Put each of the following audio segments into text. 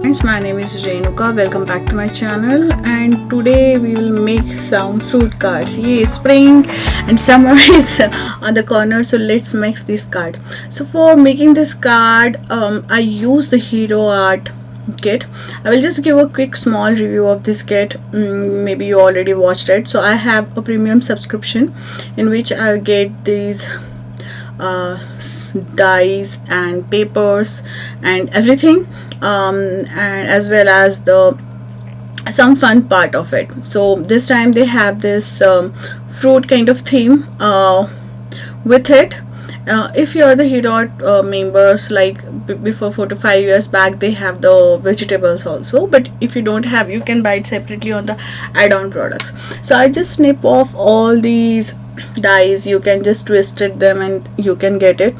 Friends, my name is Renuka. Welcome back to my channel, and today we will make some fruit cards. Yay, spring and summer is on the corner, so let's make this card. So for making this card, I use the Hero Art kit. I will just give a quick small review of this kit. Maybe you already watched it. So I have a premium subscription in which I get these dyes and papers and everything, and as well as the some fun part of it. So this time they have this fruit kind of theme with it. If you're the Hero members, like before 4 to 5 years back, they have the vegetables also, but if you don't have, you can buy it separately on the add-on products. So I just snip off all these dyes. You can just twist it them and you can get it.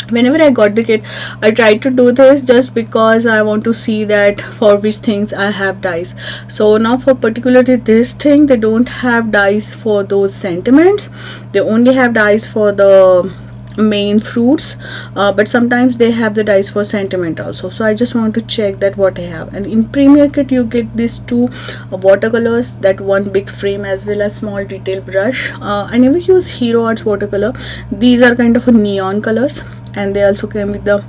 Whenever I got the kit, I tried to do this just because I want to see that for which things I have dyes. So now for particularly this thing, they don't have dyes for those sentiments. They only have dyes for the main fruits, but sometimes they have the dyes for sentiment also. So I just want to check that what I have. And in Premier Kit you get these two watercolors, that one big frame as well as small detail brush. I never use Hero Arts watercolor. These are kind of a neon colors, and they also came with the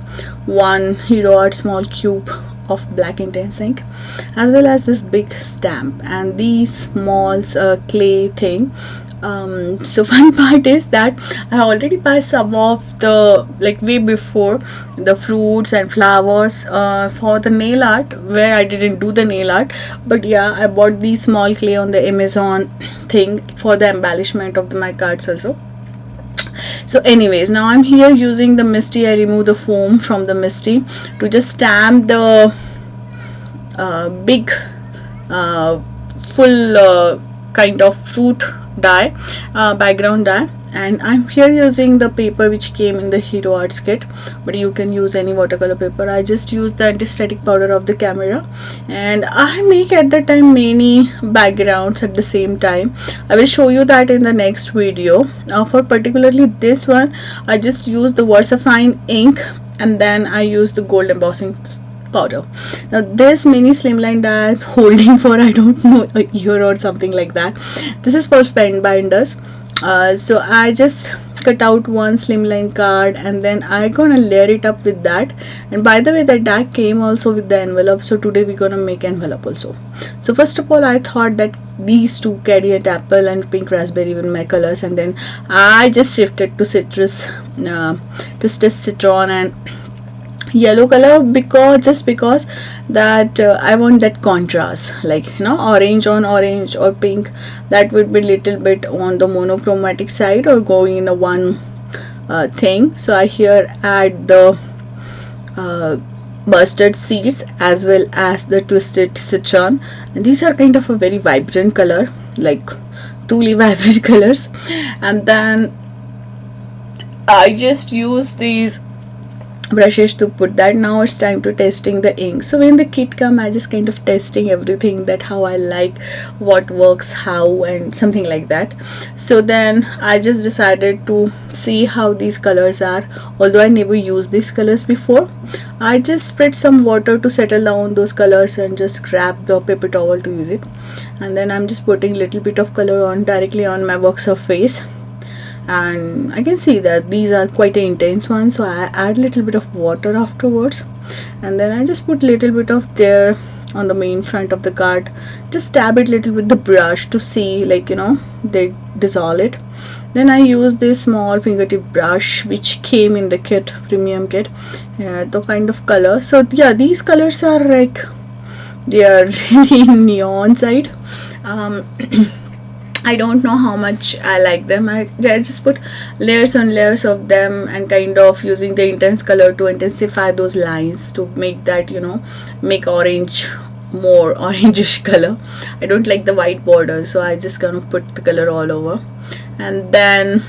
one Hero Art small cube of black intense ink, as well as this big stamp and these small clay thing. So fun part is that I already buy some of the, like, way before, the fruits and flowers for the nail art, where I didn't do the nail art, but yeah, I bought these small clay on the Amazon thing for the embellishment of my cards also. So anyways, now I'm here using the Misty. I remove the foam from the Misty to just stamp the big full kind of fruit dye, background dye. And I'm here using the paper which came in the Hero Arts kit, but you can use any watercolor paper. I just use the anti-static powder of the camera, and I make at the time many backgrounds at the same time. I will show you that in the next video. For particularly this one, I just use the Versafine ink, and then I use the gold embossing powder. Now this mini slimline die I'm holding for, I don't know, a year or something like that. This is for pen binders. So I just cut out one slimline card, and then I gonna layer it up with that. And by the way, that die came also with the envelope, so today we're gonna make envelope also. So first of all, I thought that these two, caddy apple and pink raspberry, were my colors, and then I just shifted to citrus, twisted citron and yellow color, because that I want that contrast, like, you know, orange on orange or pink. That would be little bit on the monochromatic side or going in a one thing. So I here add the mustard seeds as well as the twisted citron, and these are kind of a very vibrant color, like truly vibrant colors. And then I just use these brushes to put that. Now it's time to testing the ink. So when the kit come, I just kind of testing everything, that how I like, what works how, and something like that. So then I just decided to see how these colors are. Although I never used these colors before, I just spread some water to settle down those colors and just grab the paper towel to use it. And then I'm just putting little bit of color on directly on my work surface, and I can see that these are quite an intense one, so I add little bit of water afterwards. And then I just put little bit of there on the main front of the card, just dab it little with the brush to see, like, you know, they dissolve it. Then I use this small fingertip brush which came in the kit, premium kit, the kind of color. So yeah, these colors are like, they are really neon side. I don't know how much I like them. I just put layers on layers of them, and kind of using the intense color to intensify those lines to make that, you know, make orange more orangish color. I don't like the white border, so I just gonna put the color all over. And then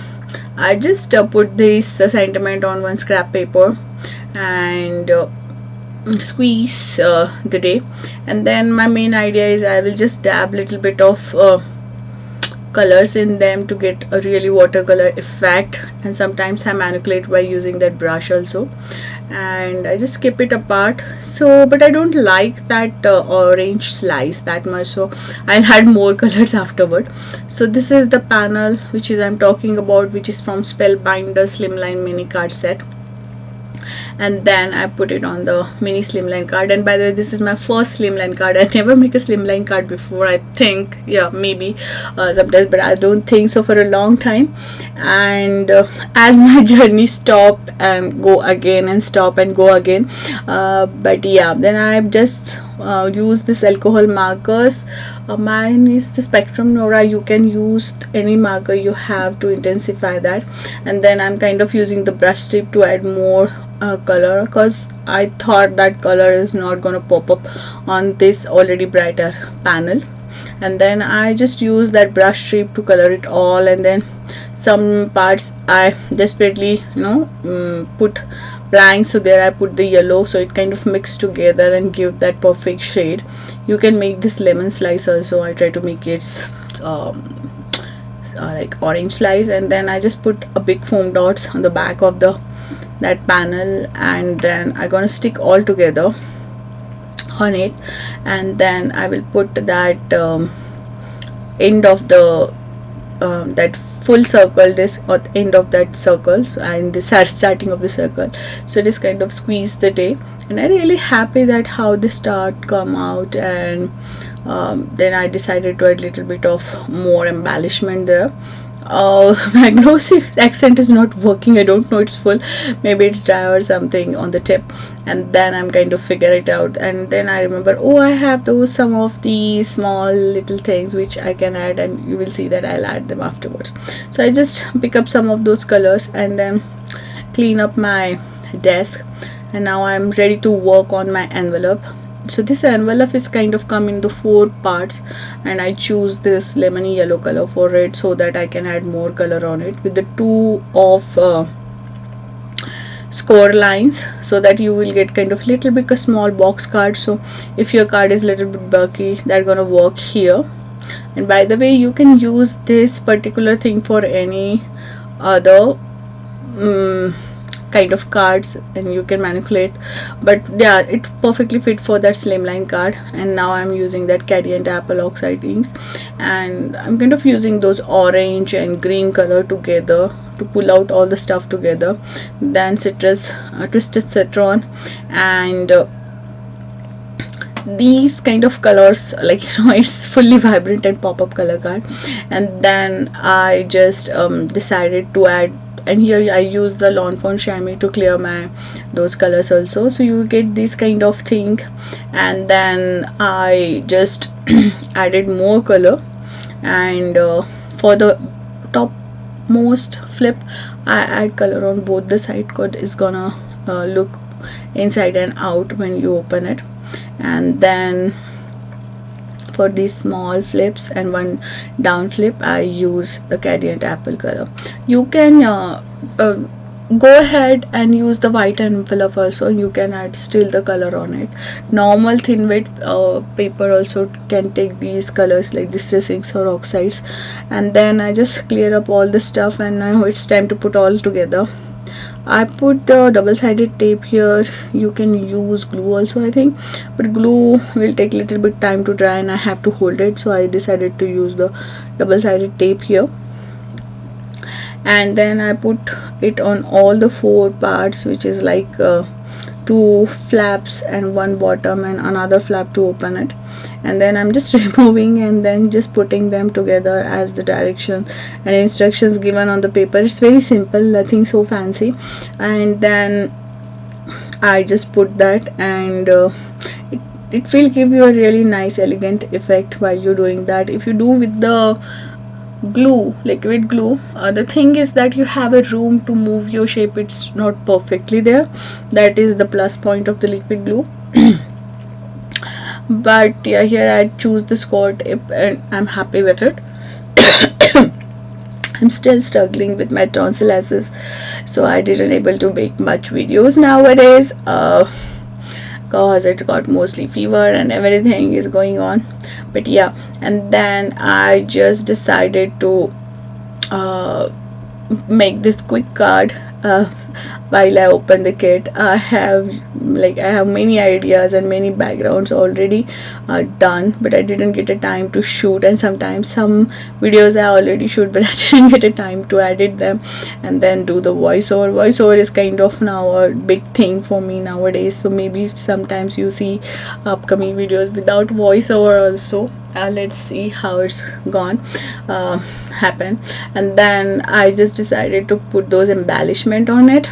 I just put this sentiment on one scrap paper and squeeze the day. And then my main idea is I will just dab little bit of colors in them to get a really watercolor effect, and sometimes I manipulate by using that brush also, and I just keep it apart. So but I don't like that orange slice that much, so I'll add more colors afterward. So this is the panel which is I'm talking about, which is from Spellbinder Slimline mini card set, and then I put it on the mini slimline card. And by the way, this is my first slimline card. I never make a slimline card before, I think. Yeah, maybe sometimes, but I don't think so for a long time. And as my journey stop and go again and stop and go again, but yeah, then I just use this alcohol markers. Mine is the Spectrum Nora. You can use any marker you have to intensify that. And then I'm kind of using the brush strip to add more color, because I thought that color is not gonna pop up on this already brighter panel. And then I just use that brush strip to color it all, and then some parts I desperately put blank, so there I put the yellow, so it kind of mixed together and give that perfect shade. You can make this lemon slice also. I try to make it like orange slice. And then I just put a big foam dots on the back of that panel, and then I'm gonna stick all together on it. And then I will put that end of the that full circle, this or the end of that circle, so and this starting of the circle, so it is kind of squeeze the tape. And I'm really happy that how the start come out. And then I decided to add a little bit of more embellishment there. My glossy accent is not working. I don't know, it's full, maybe it's dry or something on the tip. And then I'm kind of figure it out. And then I remember, oh, I have some of the small little things which I can add, and you will see that I'll add them afterwards. So I just pick up some of those colors and then clean up my desk. And now I'm ready to work on my envelope. So this envelope is kind of come into 4 parts, and I choose this lemony yellow color for it, so that I can add more color on it with the 2 of score lines, so that you will get kind of little bit a small box card. So if your card is little bit bulky, that's gonna work here. And by the way, you can use this particular thing for any other kind of cards, and you can manipulate, but yeah, it perfectly fit for that slimline card. And now I'm using that caddy and apple oxide inks, and I'm kind of using those orange and green color together to pull out all the stuff together. Then citrus, twisted citron, and these kind of colors, like it's fully vibrant and pop-up color card. And then I just decided to add, and here I use the Lawn Fawn chamois to clear my those colors also, so you get this kind of thing. And then I just added more color, and for the topmost flip I add color on both the side, because it's gonna look inside and out when you open it. And then for these small flips and one down flip, I use the caddy and apple color. You can go ahead and use the white envelope also. You can add still the color on it. Normal thin weight paper also can take these colors, like distressings or oxides. And then I just clear up all the stuff, and now it's time to put all together. I put the double-sided tape here. You can use glue also, I think, but glue will take little bit time to dry and I have to hold it, so I decided to use the double-sided tape here. And then I put it on all the 4 parts, which is like 2 flaps and 1 bottom and another flap to open it. And then I'm just removing and then just putting them together as the direction and instructions given on the paper. It's very simple, nothing so fancy. And then I just put that, and it will give you a really nice elegant effect while you're doing that. If you do with the glue, liquid glue, the thing is that you have a room to move your shape. It's not perfectly there. That is the plus point of the liquid glue. But yeah, here I choose the score tape and I'm happy with it. I'm still struggling with my tonsillitis, so I didn't able to make much videos nowadays, cause it got mostly fever and everything is going on. But yeah, and then I just decided to make this quick card. While I open the kit, I have many ideas and many backgrounds already done, but I didn't get a time to shoot. And sometimes some videos I already shoot, but I didn't get a time to edit them and then do the voiceover is kind of now a big thing for me nowadays. So maybe sometimes you see upcoming videos without voiceover also. Let's see how it's gone happen. And then I just decided to put those embellishment on it.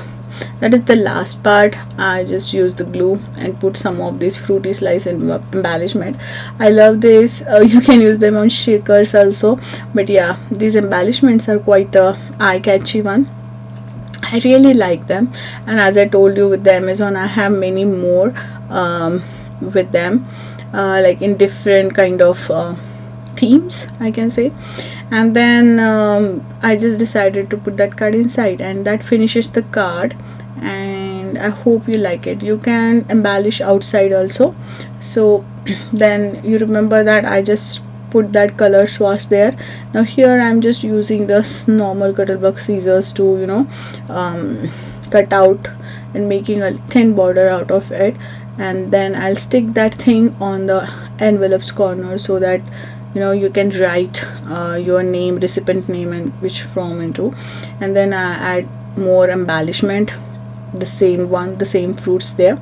That is the last part. I just use the glue and put some of this fruity slice embellishment. I love this. You can use them on shakers also, but yeah, these embellishments are quite a eye-catchy one. I really like them, and as I told you, with the Amazon I have many more with them, like in different kind of themes, I can say. And then I just decided to put that card inside, and that finishes the card. And I hope you like it. You can embellish outside also. So then you remember that I just put that color swatch there. Now here I'm just using this normal cuttlebug scissors to cut out and making a thin border out of it. And then I'll stick that thing on the envelope's corner so that you can write your name, recipient name, and which from into. And then I add more embellishment, the same fruits there,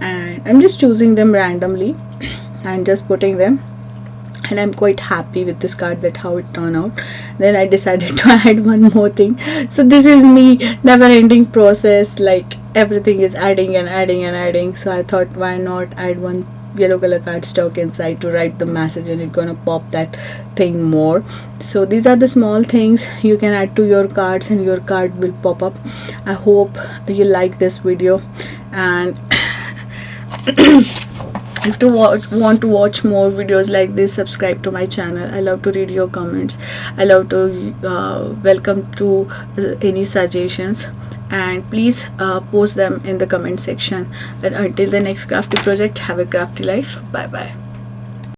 and I'm just choosing them randomly and just putting them. And I'm quite happy with this card, that how it turned out. Then I decided to add one more thing. So this is me never ending process, like everything is adding and adding and adding. So I thought, why not add one yellow color cardstock inside to write the message, and it's gonna pop that thing more. So these are the small things you can add to your cards and your card will pop up. I hope you like this video, and if you want to watch more videos like this, subscribe to my channel. I love to read your comments. I love to welcome to any suggestions, and please post them in the comment section. And until the next crafty project, have a crafty life. Bye bye.